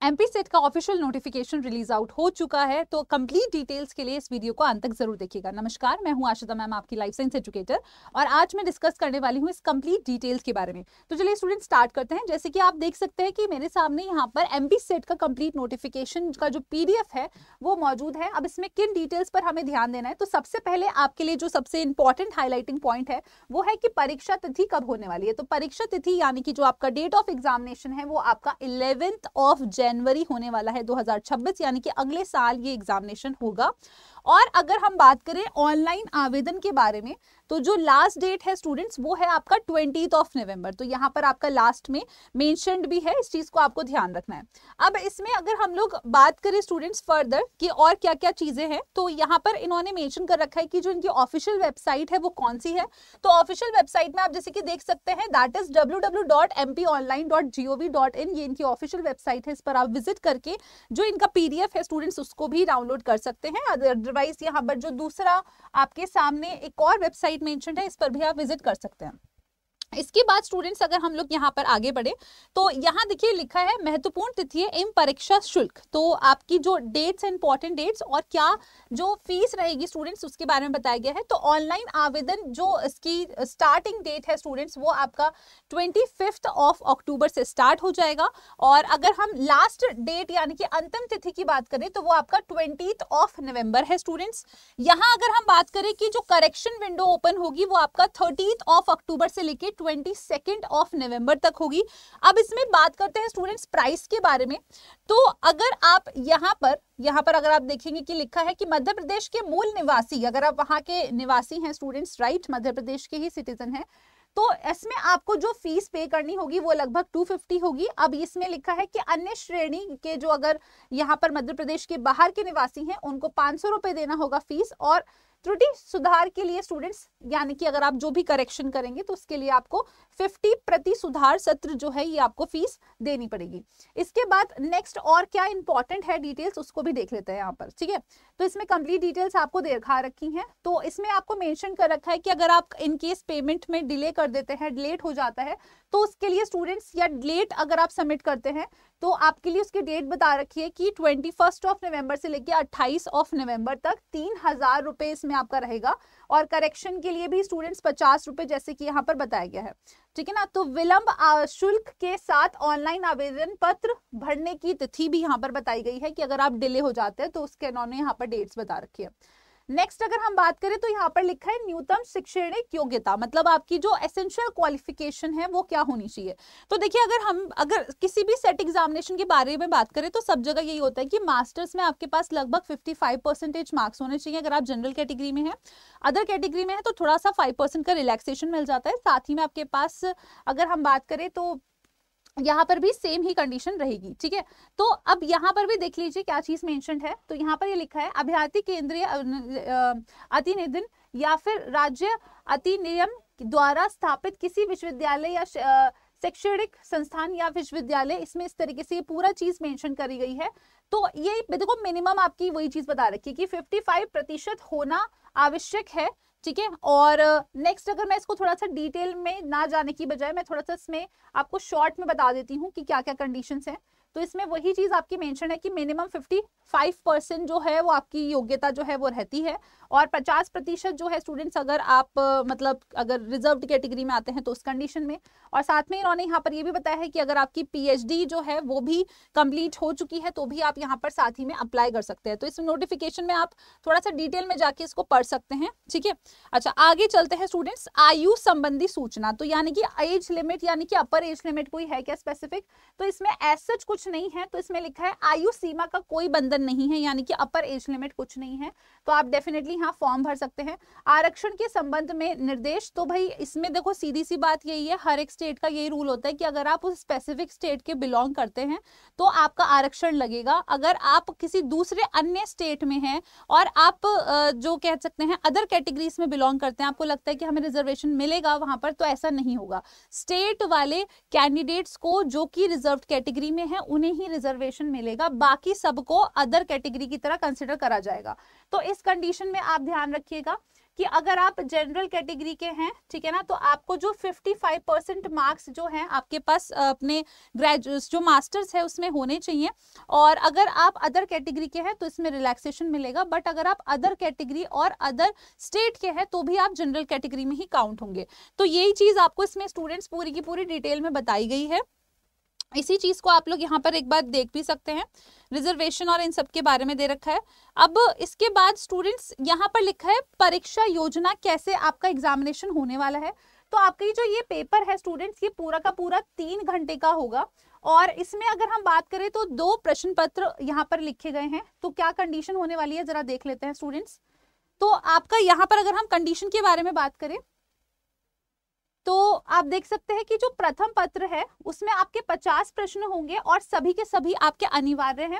MP set का official notification release out हो चुका है, तो कंप्लीट डिटेल्स के लिए इस वीडियो को अंत तक जरूर देखिएगा। नमस्कार, मैं हूं आशिता मैम, आपकी लाइफ साइंस एजुकेटर, और आज मैं डिस्कस करने वाली हूं इस कंप्लीट डिटेल्स के बारे में। तो चलिए स्टूडेंट स्टार्ट करते हैं। जैसे कि आप देख सकते हैं कि मेरे सामने यहाँ पर एमपी सेट का कंप्लीट नोटिफिकेशन का जो पीडीएफ है वो मौजूद है। अब इसमें किन डिटेल्स पर हमें ध्यान देना है, तो सबसे पहले आपके लिए जो सबसे इंपॉर्टेंट हाईलाइटिंग पॉइंट है वो है कि परीक्षा तिथि कब होने वाली है। तो परीक्षा तिथि यानी कि जो आपका डेट ऑफ एग्जामिनेशन है वो आपका 11 जनवरी होने वाला है 2026, यानी कि अगले साल ये एग्जामिनेशन होगा। और अगर हम बात करें ऑनलाइन आवेदन के बारे में, तो जो लास्ट डेट है स्टूडेंट्स वो है आपका 20 नवंबर। तो यहाँ पर आपका लास्ट में मेंशन्ड भी है, इस चीज को आपको ध्यान रखना है। अब इसमें अगर हम लोग बात करें स्टूडेंट्स फर्दर कि और क्या क्या चीजें हैं, तो यहाँ पर इन्होंने मेंशन कर रखा है कि जो इनकी ऑफिशियल वेबसाइट है वो कौन सी है। तो ऑफिशियल वेबसाइट में आप जैसे कि देख सकते हैं, दैट इज www.mponline.gov.in, ये इनकी ऑफिशियल वेबसाइट है। इस पर आप विजिट करके जो इनका पीडीएफ है स्टूडेंट्स उसको भी डाउनलोड कर सकते हैं। अदरवाइज यहाँ पर जो दूसरा आपके सामने एक और वेबसाइट मेंशन है, इस पर भी आप विजिट कर सकते हैं। इसके बाद स्टूडेंट्स अगर हम लोग यहाँ पर आगे बढ़े, तो यहाँ देखिए लिखा है महत्वपूर्ण तिथि एवं परीक्षा शुल्क। तो आपकी जो डेट्स है, इंपॉर्टेंट डेट्स, और क्या जो फीस रहेगी स्टूडेंट्स उसके बारे में बताया गया है। तो ऑनलाइन आवेदन जो इसकी स्टार्टिंग डेट है स्टूडेंट्स वो आपका 25 अक्टूबर से स्टार्ट हो जाएगा। और अगर हम लास्ट डेट यानी कि अंतिम तिथि की बात करें तो वो आपका 20 नवंबर है स्टूडेंट्स। यहाँ अगर हम बात करें कि जो करेक्शन विंडो ओपन होगी वो आपका 30 अक्टूबर से लेके 22 नवंबर तक होगी। अब इसमें बात करते हैं स्टूडेंट्स प्राइस के बारे में। तो अगर आप यहाँ पर अगर आप देखेंगे कि लिखा है कि मध्य प्रदेश के मूल निवासी, अगर आप वहां के निवासी हैं स्टूडेंट्स, राइट, मध्य प्रदेश के ही सिटीजन हैं, तो इसमें आपको जो फीस पे करनी होगी वो लगभग 250 होगी। अब इसमें लिखा है कि अन्य श्रेणी के जो अगर यहाँ पर मध्य प्रदेश के बाहर के निवासी हैं उनको 500 रुपए देना होगा फीस। और त्रुटि सुधार के लिए स्टूडेंट्स, यानी कि अगर आप जो भी करेक्शन करेंगे तो उसके लिए आपको 50 प्रति सुधार सत्र जो है ये आपको फीस देनी पड़ेगी। इसके बाद नेक्स्ट और क्या इंपॉर्टेंट है डिटेल्स उसको भी देख लेते हैं यहाँ पर, ठीक है। तो इसमें कंप्लीट डिटेल्स आपको दिखा रखी हैं। तो इसमें आपको मेंशन कर रखा है कि अगर आप इन केस पेमेंट में डिले कर देते हैं, लेट हो जाता है, तो उसके लिए स्टूडेंट्स, या लेट अगर आप सबमिट करते हैं तो आपके लिए उसकी डेट बता रखी है कि 21 नवंबर से लेकर 28 नवंबर तक 3000 रुपए इसमें आपका रहेगा। और करेक्शन के लिए भी स्टूडेंट्स 50 रुपए जैसे कि यहाँ पर बताया गया है, ठीक है ना। तो विलंब शुल्क के साथ ऑनलाइन आवेदन पत्र भरने की तिथि भी यहाँ पर बताई गई है कि अगर आप डिले हो जाते हैं तो उसके उन्होंने यहाँ पर डेट्स बता रखी है। नेक्स्ट अगर हम बात करें तो यहाँ पर लिखा है न्यूनतम शैक्षणिक योग्यता, मतलब आपकी जो एसेंशियल क्वालिफिकेशन है वो क्या होनी चाहिए। तो देखिए अगर किसी भी सेट एग्जामिनेशन के बारे में बात करें तो सब जगह यही होता है कि मास्टर्स में आपके पास लगभग 55% मार्क्स होने चाहिए अगर आप जनरल कैटेगरी में हैं। अदर कैटेगरी में है तो थोड़ा सा 5% का रिलैक्सेशन मिल जाता है। साथ ही में आपके पास अगर हम बात करें तो यहाँ पर भी सेम ही कंडीशन रहेगी, ठीक है। तो अब यहाँ पर भी देख लीजिए क्या चीज मेंशन है। तो यहाँ पर ये लिखा है अभ्यर्थी केंद्रीय अधिनियम या फिर राज्य अधिनियम द्वारा स्थापित किसी विश्वविद्यालय या शैक्षणिक संस्थान या विश्वविद्यालय, इसमें इस तरीके से ये पूरा चीज मेंशन करी गई है। तो ये देखो मिनिमम आपकी वही चीज बता रखी है कि 55% होना आवश्यक है, ठीक है। और नेक्स्ट अगर मैं इसको थोड़ा सा डिटेल में ना जाने की बजाय मैं थोड़ा सा इसमें आपको शॉर्ट में बता देती हूँ कि क्या क्या कंडीशंस हैं। तो इसमें वही चीज आपकी मेंशन है कि मिनिमम 55% जो है वो आपकी योग्यता जो है वो रहती है। और 50% जो है स्टूडेंट्स अगर आप मतलब अगर रिजर्व्ड कैटेगरी में आते हैं तो उस कंडीशन में। और साथ में इन्होंने यहाँ पर ये भी बताया है कि अगर आपकी पीएचडी जो है वो भी कंप्लीट हो चुकी है तो भी आप यहाँ पर साथ ही में अप्लाई कर सकते हैं। तो इस नोटिफिकेशन में आप थोड़ा सा डिटेल में जाके इसको पढ़ सकते हैं, ठीक है। अच्छा आगे चलते हैं स्टूडेंट्स, आयु संबंधी सूचना। तो यानी कि एज लिमिट यानी कि अपर एज लिमिट कोई है क्या स्पेसिफिक, तो इसमें एज सच कुछ नहीं है। तो इसमें लिखा है आयु सीमा का कोई बंधन नहीं है, यानी कि अपर एज लिमिट कुछ नहीं है। तो आप डेफिनेटली यहाँ फॉर्म भर सकते हैं। आरक्षण के संबंध में निर्देश, तो भाई इसमें देखो सीधी सी बात यही है, हर एक स्टेट का यही रूल होता है कि अगर आप उस स्पेसिफिक स्टेट के बिलोंग करते हैं तो आपका आरक्षण लगेगा। अगर आप किसी दूसरे अन्य स्टेट में हैं और आप जो कह सकते हैं अदर कैटेगरीज में बिलोंग करते हैं, आपको लगता है कि हमें रिजर्वेशन मिलेगा वहां पर, तो ऐसा नहीं होगा। स्टेट वाले कैंडिडेट्स को जो कि रिजर्व कैटेगरी में है उन्हें ही रिजर्वेशन मिलेगा, बाकी सबको अदर कैटेगरी की तरह कंसिडर करा जाएगा। तो इस कंडीशन में आप ध्यान रखिएगा कि अगर आप जनरल कैटेगरी के हैं, ठीक है ना, तो आपको जो 55% मार्क्स जो हैं आपके पास अपने ग्रेजुएट जो मास्टर्स है उसमें होने चाहिए। और अगर आप अदर कैटेगरी के हैं तो इसमें रिलैक्सेशन मिलेगा, बट अगर आप अदर कैटेगरी और अदर स्टेट के हैं तो भी आप जनरल कैटेगरी में ही काउंट होंगे। तो यही चीज आपको इसमें स्टूडेंट्स पूरी की पूरी डिटेल में बताई गई है। इसी चीज को आप लोग यहाँ पर एक बार देख भी सकते हैं, रिजर्वेशन और इन सब के बारे में दे रखा है। अब इसके बाद स्टूडेंट्स यहाँ पर लिखा है परीक्षा योजना, कैसे आपका एग्जामिनेशन होने वाला है। तो आपका जो ये पेपर है स्टूडेंट्स, ये पूरा का पूरा 3 घंटे का होगा। और इसमें अगर हम बात करें तो 2 प्रश्न पत्र यहाँ पर लिखे गए हैं। तो क्या कंडीशन होने वाली है जरा देख लेते हैं स्टूडेंट्स। तो आपका यहाँ पर अगर हम कंडीशन के बारे में बात करें तो आप देख सकते हैं कि जो प्रथम पत्र है उसमें आपके 50 प्रश्न होंगे और सभी के सभी आपके अनिवार्य हैं।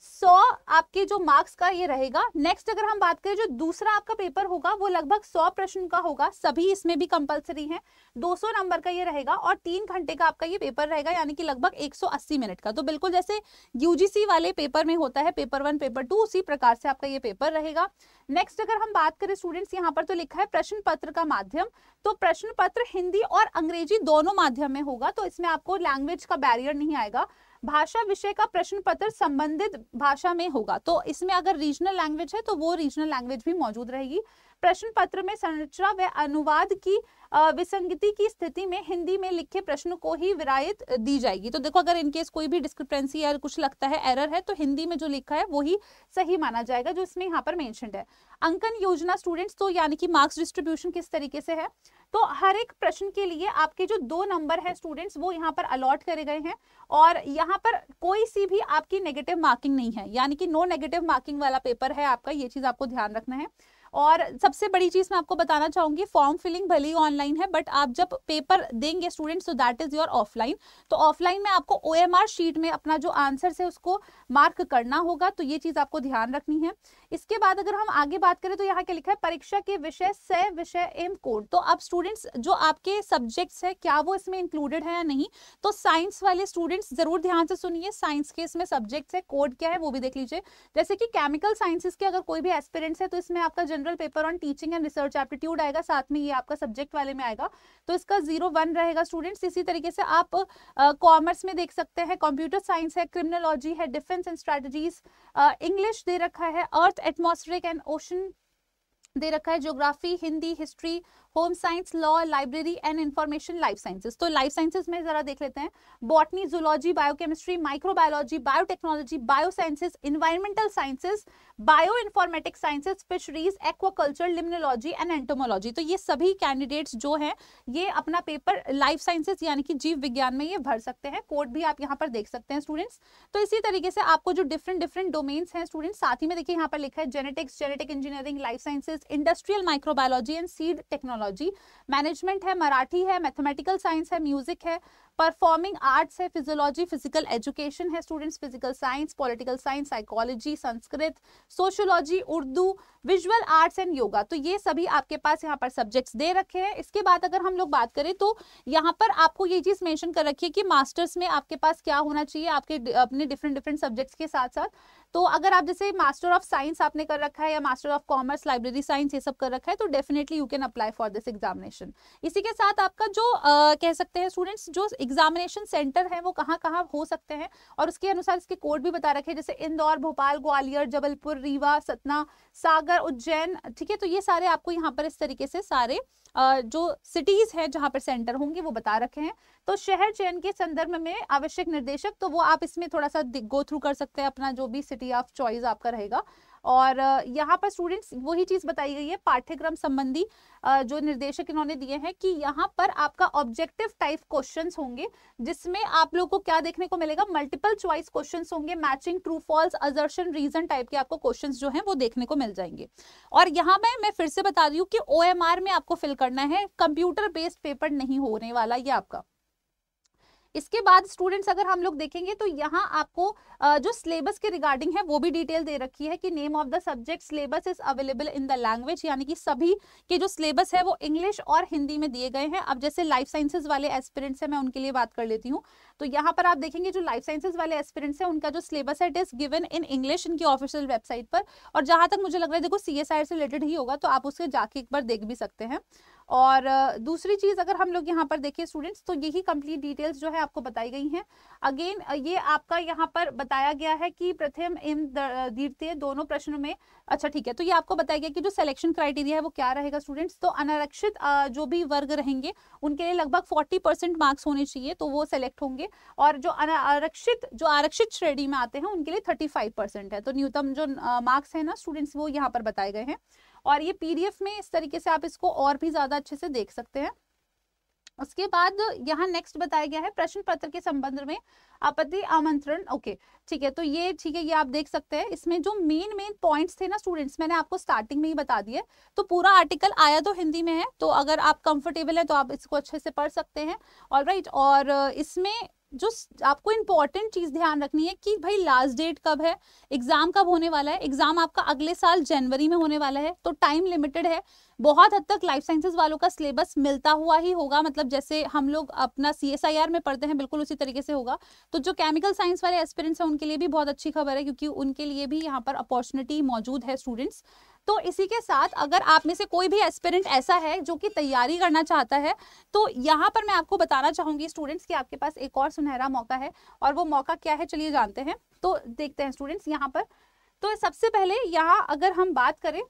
100 आपके जो मार्क्स का ये रहेगा। नेक्स्ट अगर हम बात करें जो दूसरा आपका पेपर होगा वो लगभग 100 प्रश्न का होगा, सभी इसमें भी कंपलसरी हैं। 200 नंबर का ये रहेगा और 3 घंटे का आपका ये पेपर रहेगा, यानी कि लगभग 180 मिनट का। तो बिल्कुल जैसे यूजीसी वाले पेपर में होता है पेपर 1 पेपर 2, उसी प्रकार से आपका ये पेपर रहेगा। नेक्स्ट अगर हम बात करें स्टूडेंट्स, यहाँ पर तो लिखा है प्रश्न पत्र का माध्यम। तो प्रश्न पत्र हिंदी और अंग्रेजी दोनों माध्यम में होगा, तो इसमें आपको लैंग्वेज का बैरियर नहीं आएगा। भाषा विषय का प्रश्न पत्र संबंधित भाषा में होगा, तो इसमें अगर रीजनल लैंग्वेज है तो वो रीजनल लैंग्वेज भी मौजूद रहेगी। प्रश्न पत्र में संरचना व अनुवाद की विसंगति की स्थिति में हिंदी में लिखे प्रश्न को ही विरायत दी जाएगी। तो देखो अगर इनकेस कोई भी डिस्क्रिपेंसी या कुछ लगता है एरर है तो हिंदी में जो लिखा है वो ही सही माना जाएगा, जो इसमें यहाँ पर मेंशन्ड है। अंकन योजना स्टूडेंट्स, तो यानी कि मार्क्स डिस्ट्रीब्यूशन किस तरीके से है, तो हर एक प्रश्न के लिए आपके जो 2 नंबर है स्टूडेंट्स वो यहाँ पर अलॉट करे गए हैं और यहाँ पर कोई सी भी आपकी नेगेटिव मार्किंग नहीं है, यानी कि नो नेगेटिव मार्किंग वाला पेपर है आपका, ये चीज आपको ध्यान रखना है। और सबसे बड़ी चीज मैं आपको बताना चाहूंगी, फॉर्म फिलिंग भले ही ऑनलाइन है बट आप जब पेपर देंगे स्टूडेंट्स तो दैट इज योर ऑफलाइन। तो ऑफलाइन में आपको OMR शीट में अपना जो आंसर है उसको मार्क करना होगा, तो ये चीज आपको ध्यान रखनी है। इसके बाद अगर हम आगे बात करें तो यहाँ क्या लिखा है, परीक्षा के विषय से विषय एवं कोड। तो अब स्टूडेंट्स जो आपके सब्जेक्ट्स है क्या वो इसमें इंक्लूडेड है या नहीं, तो साइंस वाले स्टूडेंट्स जरूर ध्यान से सुनिए, साइंस के इसमें सब्जेक्ट्स है, कोड क्या है वो भी देख लीजिए। जैसे कि केमिकल साइंसेस के अगर कोई भी एस्पिरेंट्स है तो इसमें आपका general paper on teaching and research aptitude आएगा, साथ में ये आपका सब्जेक्ट वाले में आएगा, तो इसका 0-1 रहेगा स्टूडेंट्स। इसी तरीके से आप कॉमर्स में देख सकते हैं, कंप्यूटर साइंस है, क्रिमिनोलॉजी है, डिफेंस एंड स्ट्रेटजीज, इंग्लिश दे रखा है, अर्थ एटमॉस्फेरिक एंड ओशन दे रखा है, geography, Hindi, history, home science, law, library and information, life sciences. तो लाइफ साइंसेस में जरा देख लेते हैं, botany, zoology, biochemistry, microbiology, biotechnology, biosciences, environmental sciences, bio informatic sciences, fisheries, aquaculture, limnology and entomology. तो ये सभी कैंडिडेट्स जो हैं ये अपना पेपर लाइफ साइंसेस यानी कि जीव विज्ञान में ये भर सकते हैं। कोड भी आप यहाँ पर देख सकते हैं स्टूडेंट्स। तो इसी तरीके से आपको जो डिफरेंट डोमेन्स हैं स्टूडेंट्स, साथ ही में देखिए यहाँ पर लिखा है genetics, genetic engineering, life sciences, industrial microbiology and seed technology, management है, मराठी है, मैथमेटिकल साइंस है, म्यूजिक है, परफॉर्मिंग आर्ट्स है, फिजियोलॉजी, फिजिकल एजुकेशन है students, physical science, political science, psychology, Sanskrit, sociology, Urdu, visual arts and yoga. तो ये सभी आपके पास यहाँ पर सब्जेक्ट्स दे रखे हैं। इसके बाद अगर हम लोग बात करें तो यहाँ पर आपको ये चीज मेंशन कर रखी है कि मास्टर्स में आपके पास क्या होना चाहिए आपके अपने डिफरेंट सब्जेक्ट्स के साथ साथ। तो अगर आप जैसे मास्टर ऑफ साइंस आपने कर रखा है या master of commerce, library science ये सब कर रखा है तो definitely you can apply for this examination. इसी के साथ आपका जो कह सकते हैं स्टूडेंट्स जो एग्जामिनेशन सेंटर है वो कहाँ कहाँ हो सकते हैं और उसके अनुसार इसके कोड भी बता रखे हैं, जैसे इंदौर, भोपाल, ग्वालियर, जबलपुर, रीवा, सतना, सागर, उज्जैन। ठीक है, तो ये सारे आपको यहाँ पर इस तरीके से सारे जो सिटीज हैं जहां पर सेंटर होंगे वो बता रखे हैं। तो शहर चयन के संदर्भ में आवश्यक निर्देशक तो वो आप इसमें थोड़ा सा गो थ्रू कर सकते हैं, अपना जो भी सिटी ऑफ चॉइस आपका रहेगा। और यहाँ पर स्टूडेंट्स वही चीज बताई गई है पाठ्यक्रम संबंधी जो निर्देशक इन्होंने दिए हैं कि यहाँ पर आपका ऑब्जेक्टिव टाइप क्वेश्चंस होंगे जिसमें आप लोगों को क्या देखने को मिलेगा, मल्टीपल चॉइस क्वेश्चंस होंगे, matching, true false, assertion, reason type के आपको क्वेश्चंस जो हैं वो देखने को मिल जाएंगे। और यहाँ मैं फिर से बता रही हूँ कि OMR में आपको फिल करना है, कंप्यूटर बेस्ड पेपर नहीं होने वाला ये आपका। इसके बाद स्टूडेंट्स अगर हम लोग देखेंगे तो यहाँ आपको जो सिलेबस के रिगार्डिंग है वो भी डिटेल दे रखी है कि name of the subject syllabus is available in the language, यानी कि सभी के जो सिलेबस है वो इंग्लिश और हिंदी में दिए गए हैं। अब जैसे लाइफ साइंसेज वाले एस्पिरेंट्स हैं, मैं उनके लिए बात कर लेती हूँ। तो यहाँ पर आप देखेंगे जो लाइफ साइंसेज वाले एस्पिरेंट्स हैं उनका जो सिलेबस है it is given in English इनकी ऑफिशियल वेबसाइट पर। और जहां तक मुझे लग रहा है देखो CSIR से रिलेटेड ही होगा, तो आप उसके जाके एक बार देख भी सकते हैं। और दूसरी चीज अगर हम लोग यहाँ पर देखें स्टूडेंट्स, तो यही कंप्लीट डिटेल्स जो है आपको बताई गई हैं। अगेन ये आपका यहाँ पर बताया गया है कि प्रथम एवं द्वितीय दोनों प्रश्नों में, अच्छा ठीक है, तो ये आपको बताया गया कि जो सिलेक्शन क्राइटेरिया है वो क्या रहेगा स्टूडेंट्स। तो अनारक्षित जो भी वर्ग रहेंगे उनके लिए लगभग 40% मार्क्स होने चाहिए, तो वो सेलेक्ट होंगे। और जो आरक्षित श्रेणी में आते हैं उनके लिए 35% है। तो न्यूनतम जो मार्क्स है ना स्टूडेंट्स वो यहाँ पर बताए गए हैं। और ये PDF में इस तरीके से आप इसको और भी ज्यादा अच्छे से देख सकते हैं। उसके बाद यहाँ नेक्स्ट बताया गया है प्रश्न पत्र के संबंध में आपत्ति आमंत्रण। ओके ठीक है, तो ये ठीक है, ये आप देख सकते हैं। इसमें जो मेन पॉइंट्स थे ना स्टूडेंट्स, मैंने आपको स्टार्टिंग में ही बता दिए। तो पूरा आर्टिकल आया तो हिंदी में है, तो अगर आप कंफर्टेबल है तो आप इसको अच्छे से पढ़ सकते हैं। ऑलराइट, और इसमें जो आपको इंपॉर्टेंट चीज ध्यान रखनी है कि भाई लास्ट डेट कब है, एग्जाम कब होने वाला है। एग्जाम आपका अगले साल जनवरी में होने वाला है, तो टाइम लिमिटेड है। बहुत हद तक लाइफ साइंसेज वालों का सिलेबस मिलता हुआ ही होगा, मतलब जैसे हम लोग अपना CSIR में पढ़ते हैं बिल्कुल उसी तरीके से होगा। तो जो केमिकल साइंस वाले एस्पिरेंट्स हैं उनके लिए भी बहुत अच्छी खबर है, क्योंकि उनके लिए भी यहाँ पर अपॉर्चुनिटी मौजूद है स्टूडेंट्स। तो इसी के साथ अगर आप में से कोई भी एस्पिरेंट ऐसा है जो कि तैयारी करना चाहता है, तो यहाँ पर मैं आपको बताना चाहूंगी स्टूडेंट्स कि आपके पास एक और सुनहरा मौका है। और वो मौका क्या है चलिए जानते हैं। तो देखते हैं स्टूडेंट्स यहाँ पर। तो सबसे पहले यहाँ अगर हम बात करें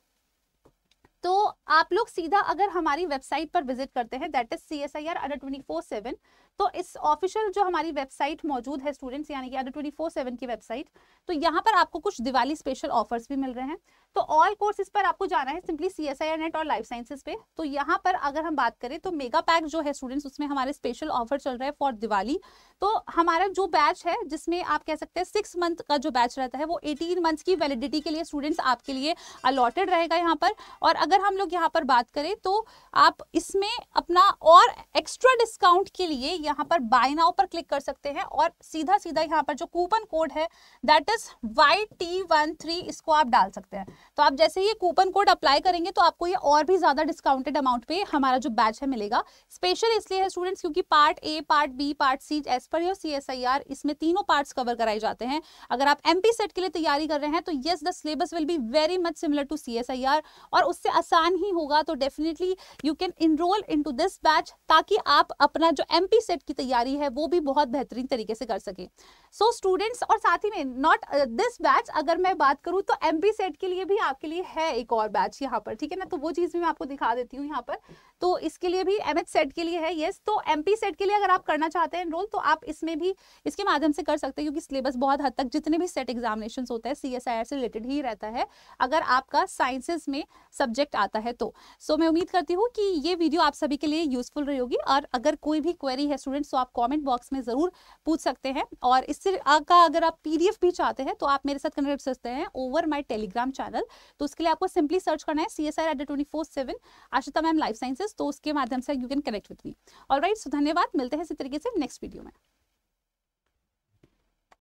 तो आप लोग सीधा अगर हमारी वेबसाइट पर विजिट करते हैं, दैट इज CSIR Under 24/7। तो इस ऑफिशियल जो हमारी वेबसाइट मौजूद है स्टूडेंट्स, यानी कि Under 24/7 की वेबसाइट, तो यहाँ पर आपको कुछ दिवाली स्पेशल ऑफर्स भी मिल रहे हैं। तो ऑल कोर्सेज पर आपको जाना है सिंपली CSIR नेट और लाइफ साइंसेज पे। तो यहाँ पर अगर हम बात करें तो मेगा पैक जो है स्टूडेंट्स, उसमें हमारे स्पेशल ऑफर चल रहा है फॉर दिवाली। तो हमारा जो बैच है जिसमें आप कह सकते हैं 6 मंथ का जो बैच रहता है वो 18 मंथ्स की वैलिडिटी के लिए स्टूडेंट्स आपके लिए अलॉटेड रहेगा यहाँ पर। और अगर हम लोग यहाँ पर बात करें तो आप इसमें अपना और एक्स्ट्रा डिस्काउंट के लिए यहाँ पर बाय नाउ पर क्लिक कर सकते हैं और सीधा यहाँ पर जो कूपन कोड है दैट इज YT13 इसको आप डाल सकते हैं। तो आप जैसे ये कूपन कोड अप्लाई करेंगे तो आपको ये और भी ज्यादा डिस्काउंटेड अमाउंट पे हमारा जो बैच है मिलेगा। स्पेशल इसलिए है स्टूडेंट्स क्योंकि part A, part B, part C as per your CSIR इसमें तीनों पार्ट्स कवर कराए जाते हैं। अगर आप MP सेट के लिए तैयारी कर रहे हैं तो yes the syllabus will be very much similar to CSIR और उससे आसान ही होगा। तो definitely you can enroll into this batch ताकि आप अपना जो MP सेट की तैयारी है वो भी बहुत बेहतरीन तरीके से कर सके। सो स्टूडेंट्स, और साथ ही में नॉट दिस बैच, अगर मैं बात करूं तो MP सेट के लिए भी आपके लिए है एक और बैच यहाँ पर, ठीक है ना। तो वो चीज भी मैं आपको दिखा देती हूँ यहाँ पर। तो इसके लिए भी MH सेट के लिए है यस। तो MP सेट के लिए अगर आप करना चाहते हैं एनरोल तो आप इसमें भी इसके माध्यम से कर सकते हैं, क्योंकि सिलेबस बहुत हद तक जितने भी सेट एग्जामिनेशन होते हैं CSIR से रिलेटेड ही रहता है अगर आपका साइंसेज में सब्जेक्ट आता है तो। सो मैं उम्मीद करती हूँ कि ये वीडियो आप सभी के लिए यूजफुल रही होगी। और अगर कोई भी क्वेरी है स्टूडेंट्स तो आप कॉमेंट बॉक्स में जरूर पूछ सकते हैं। और इससे का अगर आप PDF भी चाहते हैं तो आप मेरे साथ कनेक्ट कर सकते हैं ओवर माय टेलीग्राम चैनल। तो उसके लिए आपको सिंपली सर्च करना है CSIR Under 24/7 Ashita ma'am life sciences, तो उसके माध्यम से you can connect with me. Alright, so धन्यवाद, मिलते हैं इसी तरीके से नेक्स्ट वीडियो में।